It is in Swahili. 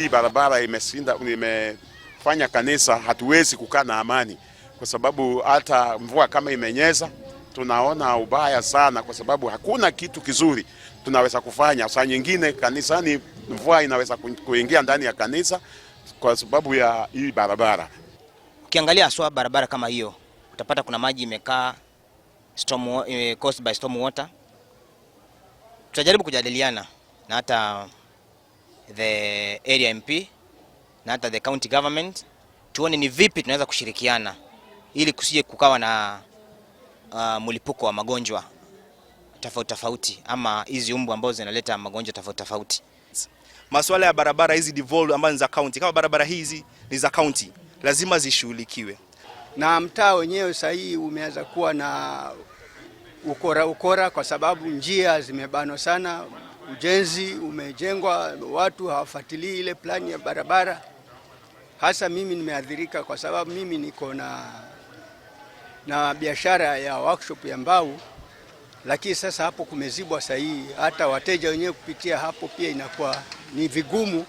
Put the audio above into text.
hii barabara imefanya kanisa hatuwezi kukaa na amani, kwa sababu hata mvua kama imenyesha tunaona ubaya sana, kwa sababu hakuna kitu kizuri tunaweza kufanya. Saa nyingine kanisani mvua inaweza kuingia ndani ya kanisa kwa sababu ya hii barabara. Ukiangalia aswa barabara kama hiyo, utapata kuna maji imekaa caused by storm water. Tutajaribu kujadiliana na hata the area MP na hata the county government, tuone ni vipi tunaweza kushirikiana ili kusije kukawa na mlipuko wa magonjwa tofauti ama hizi umbu ambazo zinaleta magonjwa tofauti. Masuala ya barabara hizi devolved ambazo ni za county, kama barabara hizi ni za county, lazima zishughulikiwe. Na mtaa wenyewe sasa hii umeanza kuwa na ukora kwa sababu njia zimebanwa sana, ujenzi umejengwa, watu hawafuatilii ile plani ya barabara. Hasa mimi nimeathirika kwa sababu mimi niko na biashara ya workshop ya mbao, lakini sasa hapo kumezibwa sasa hii, hata wateja wenyewe kupitia hapo pia inakuwa ni vigumu